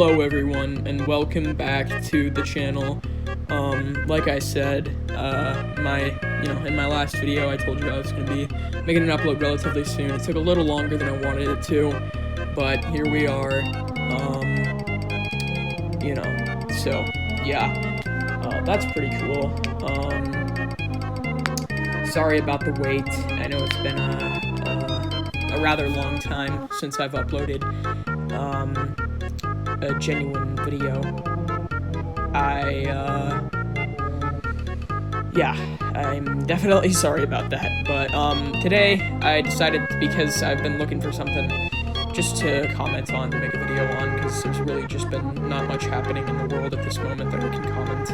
Hello everyone, and welcome back to the channel. Like I said, in my last video, I told you I was going to be making an upload relatively soon. It took a little longer than I wanted it to, but here we are. So yeah, that's pretty cool. Sorry about the wait. I know it's been a rather long time since I've uploaded a genuine video. I'm definitely sorry about that, but today I decided, because I've been looking for something just to comment on, to make a video on, because there's really just been not much happening in the world at this moment that I can comment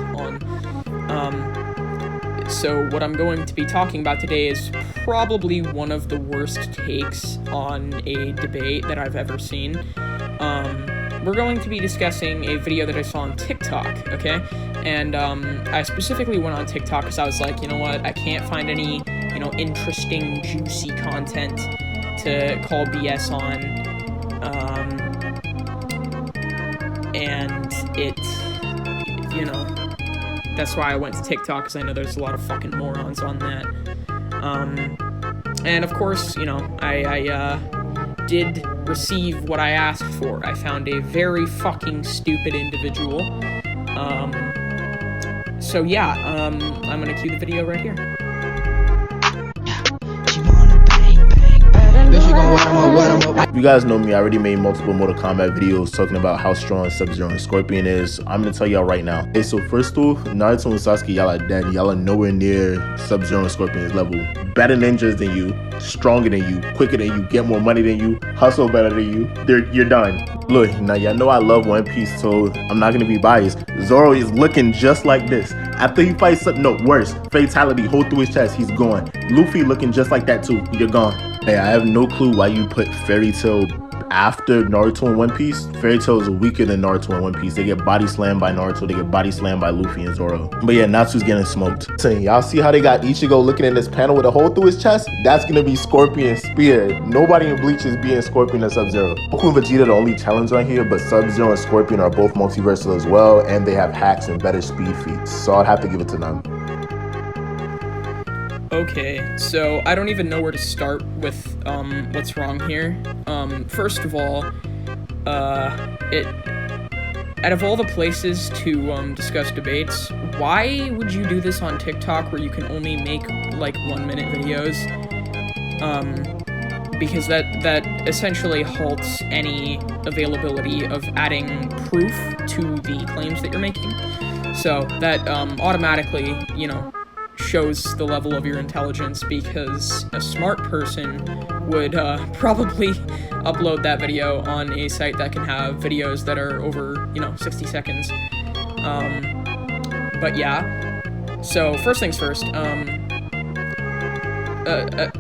on. So what I'm going to be talking about today is probably one of the worst takes on a debate that I've ever seen. We're going to be discussing a video that I saw on TikTok, okay? And I specifically went on TikTok because I was like, you know what, I can't find any, interesting, juicy content to call BS on. And that's why I went to TikTok, because I know there's a lot of fucking morons on that. And of course, I did receive what I asked for. I found a very fucking stupid individual. So yeah, I'm gonna cue the video right here. You guys know me, I already made multiple Mortal Kombat videos talking about how strong Sub-Zero and Scorpion is. I'm gonna tell y'all right now. Okay, so first off, Naruto and Sasuke, y'all are dead. Y'all are nowhere near Sub-Zero and Scorpion's level. Better ninjas than you, stronger than you, quicker than you, get more money than you, hustle better than you. You're done. Look, now y'all know I love One Piece, so I'm not gonna be biased. Zoro is looking just like this. After he fights something, no, worse, fatality, hole through his chest, he's gone. Luffy looking just like that too, you're gone. Hey, I have no clue why you put Fairy Tail after Naruto and One Piece. Fairy Tail is weaker than Naruto and One Piece. They get body slammed by Naruto, they get body slammed by Luffy and Zoro. But yeah, Natsu's getting smoked. So y'all see how they got Ichigo looking in this panel with a hole through his chest? That's gonna be Scorpion's spear. Nobody in Bleach is being Scorpion or Sub-Zero. Goku and Vegeta the only challenge right here, but Sub-Zero and Scorpion are both multiversal as well, and they have hacks and better speed feats. So I'd have to give it to them. Okay, so I don't even know where to start with what's wrong here. First of all, out of all the places to discuss debates, why would you do this on TikTok where you can only make like 1-minute videos? Because that essentially halts any availability of adding proof to the claims that you're making. So that automatically, shows the level of your intelligence, because a smart person would probably upload that video on a site that can have videos that are over 60 seconds. But yeah, so first things first,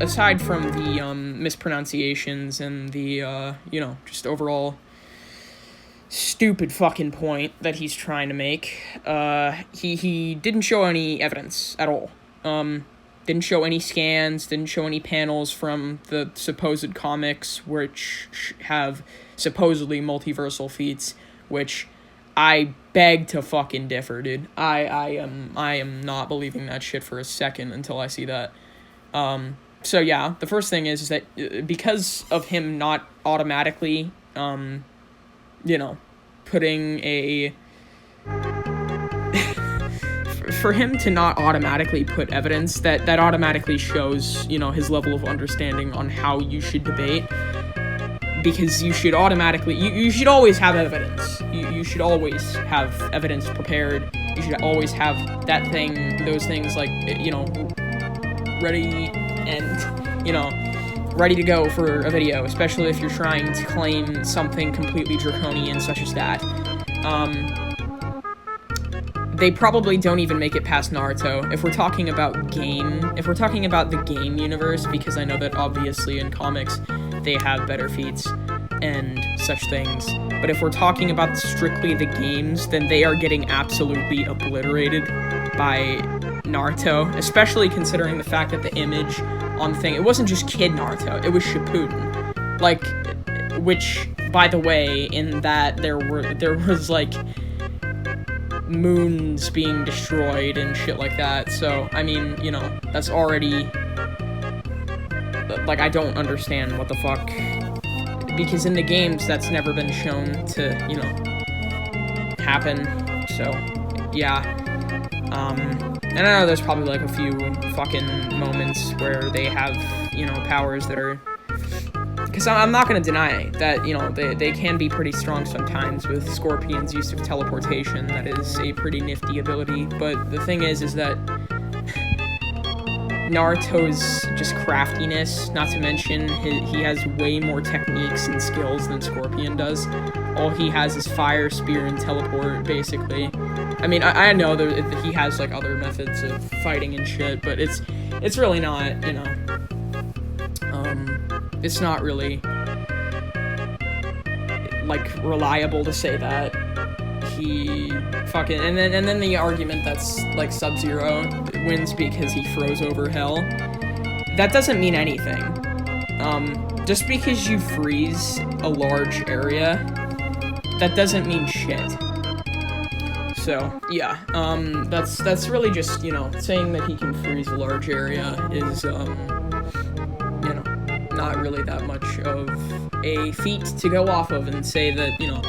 aside from the mispronunciations and the just overall stupid fucking point that he's trying to make, he didn't show any evidence at all. Didn't show any scans, didn't show any panels from the supposed comics, which have supposedly multiversal feats, which I beg to fucking differ, dude. I am not believing that shit for a second until I see that. So yeah, the first thing is that because of him not automatically, putting a... for him to not automatically put evidence, that automatically shows, his level of understanding on how you should debate. Because you should automatically... You should always have evidence. You should always have evidence prepared. You should always have those things like, ready and, ready to go for a video, especially if you're trying to claim something completely draconian such as that. They probably don't even make it past Naruto. If we're talking about the game universe, because I know that obviously in comics they have better feats and such things, but if we're talking about strictly the games, then they are getting absolutely obliterated by Naruto, especially considering the fact that the image on the thing, it wasn't just Kid Naruto, it was Shippuden. Like, which by the way, in that there was, like, moons being destroyed and shit like that, so, I mean, you know, that's already, like, I don't understand what the fuck, because in the games, that's never been shown to, you know, happen, so, yeah, and I know there's probably, like, a few fucking moments where they have, you know, powers that are, because I'm not going to deny that, you know, they can be pretty strong sometimes with Scorpion's use of teleportation. That is a pretty nifty ability, but the thing is that Naruto's just craftiness, not to mention he has way more techniques and skills than Scorpion does. All he has is fire, spear, and teleport, basically. I mean, I know that he has, like, other methods of fighting and shit, but it's really not, you know, it's not really, like, reliable to say that he fucking, and then the argument that's, like, Sub-Zero wins because he froze over hell, that doesn't mean anything. Just because you freeze a large area, that doesn't mean shit. So, yeah, that's really just, you know, saying that he can freeze a large area is, you know, not really that much of a feat to go off of and say that, you know,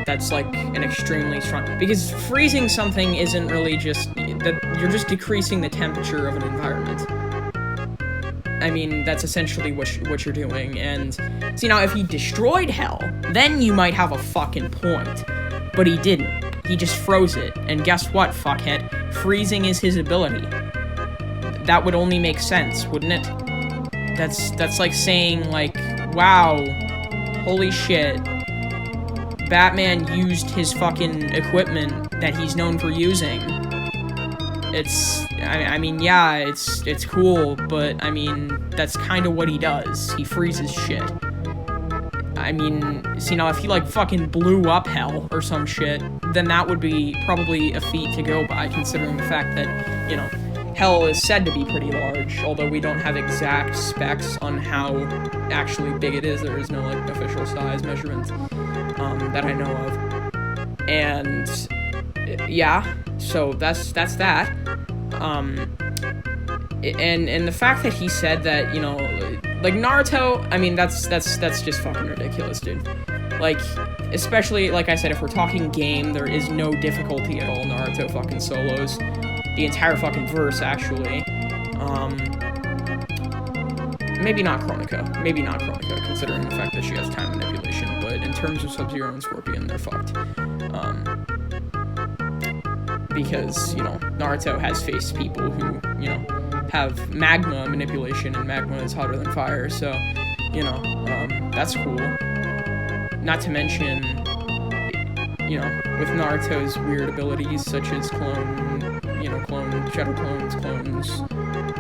that's, like, an extremely strong, because freezing something isn't really just, that you're just decreasing the temperature of an environment. I mean, that's essentially what you're doing, and, see, now, if he destroyed hell, then you might have a fucking point, but he didn't. He just froze it, and guess what, fuckhead? Freezing is his ability. That would only make sense, wouldn't it? That's like saying, like, wow, holy shit, Batman used his fucking equipment that he's known for using. I mean, yeah, it's cool, but, I mean, that's kind of what he does. He freezes shit. I mean, see, now, if he, like, fucking blew up hell or some shit, then that would be probably a feat to go by, considering the fact that, you know, hell is said to be pretty large, although we don't have exact specs on how actually big it is. There is no, like, official size measurement, that I know of. And, yeah, so that's that. And the fact that he said that, you know, like, Naruto, I mean, that's just fucking ridiculous, dude. Like, especially, like I said, if we're talking game, there is no difficulty at all Naruto fucking solos. The entire fucking verse, actually. Maybe not Kronika, considering the fact that she has time manipulation, but in terms of Sub-Zero and Scorpion, they're fucked. Because, you know, Naruto has faced people who, you know, have magma manipulation, and magma is hotter than fire, so, you know, that's cool. Not to mention, you know, with Naruto's weird abilities, such as shadow clones,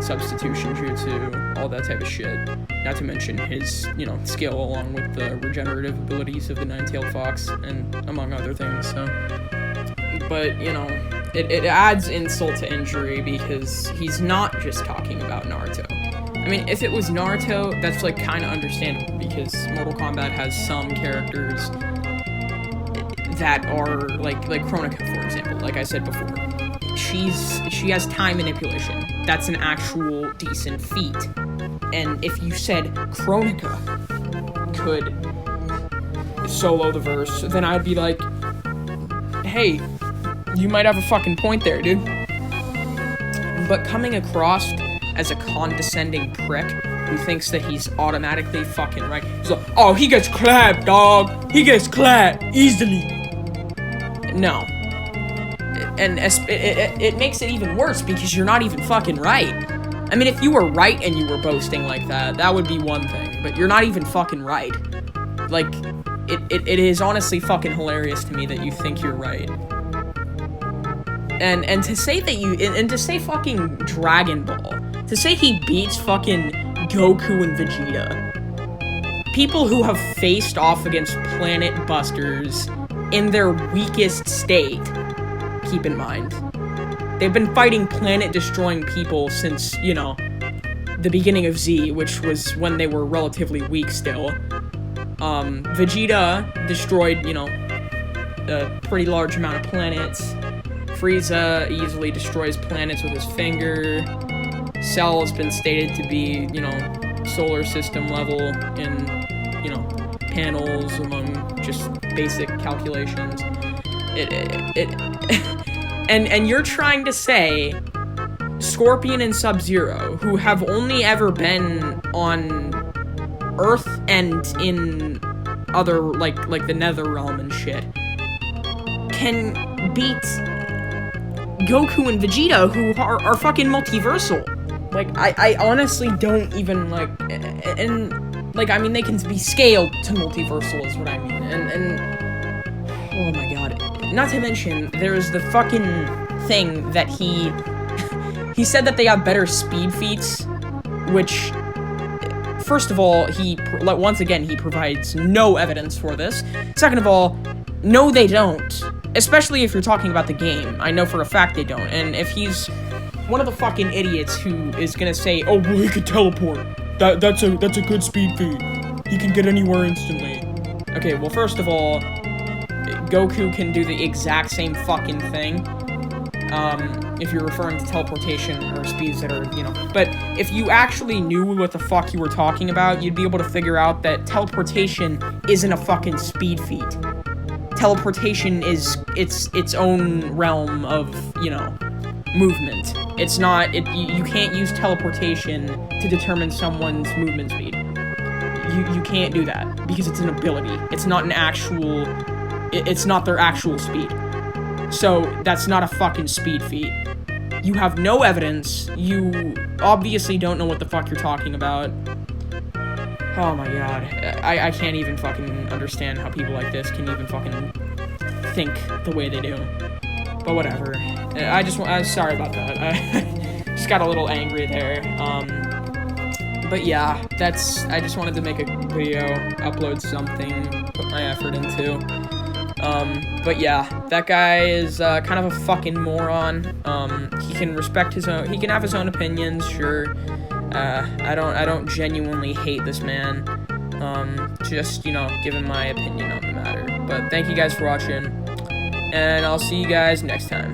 substitution jutsu, all that type of shit. Not to mention his, you know, skill along with the regenerative abilities of the Nine-Tailed Fox, and among other things, so. But, you know, it adds insult to injury because he's not just talking about Naruto. I mean, if it was Naruto, that's, like, kind of understandable, because Mortal Kombat has some characters that are, like Kronika, for example, like I said before. She has time manipulation. That's an actual decent feat. And if you said Kronika could solo the verse, then I'd be like, hey, you might have a fucking point there, dude. But coming across as a condescending prick who thinks that he's automatically fucking right, he's like, oh, he gets clapped, dog. He gets clapped easily. No. And it makes it even worse because you're not even fucking right. I mean, if you were right and you were boasting like that, that would be one thing. But you're not even fucking right. Like, it is honestly fucking hilarious to me that you think you're right. And to say that to say fucking Dragon Ball, to say he beats fucking Goku and Vegeta, people who have faced off against Planet Busters in their weakest state, keep in mind, they've been fighting planet-destroying people since, you know, the beginning of Z, which was when they were relatively weak still. Vegeta destroyed, you know, a pretty large amount of planets. Frieza easily destroys planets with his finger. Cell has been stated to be, you know, solar system level in, you know, panels among just basic calculations. And you're trying to say Scorpion and Sub-Zero, who have only ever been on Earth and in other, like the Nether Realm and shit, can beat Goku and Vegeta, who are fucking multiversal. Like, I honestly don't even, like, and, like, I mean, they can be scaled to multiversal is what I mean, and, oh my god. Not to mention, there's the fucking thing that he said that they have better speed feats, which, first of all, once again, he provides no evidence for this. Second of all, no, they don't. Especially if you're talking about the game. I know for a fact they don't. And if he's one of the fucking idiots who is gonna say, oh, well, he could teleport. That's a good speed feat. He can get anywhere instantly. Okay, well, first of all, Goku can do the exact same fucking thing. If you're referring to teleportation or speeds that are, you know. But if you actually knew what the fuck you were talking about, you'd be able to figure out that teleportation isn't a fucking speed feat. Teleportation is its own realm of, you know, movement. It's not, you can't use teleportation to determine someone's movement speed. You can't do that, because it's an ability. It's not an actual, it's not their actual speed. So, that's not a fucking speed feat. You have no evidence, you obviously don't know what the fuck you're talking about. Oh my god, I can't even fucking understand how people like this can even fucking think the way they do. But whatever. I'm sorry about that. I just got a little angry there. But yeah, I just wanted to make a video, upload something, put my effort into. But yeah, that guy is, kind of a fucking moron. He can respect his own, he can have his own opinions, sure. I don't genuinely hate this man. Just, you know, giving my opinion on the matter. But thank you guys for watching, and I'll see you guys next time.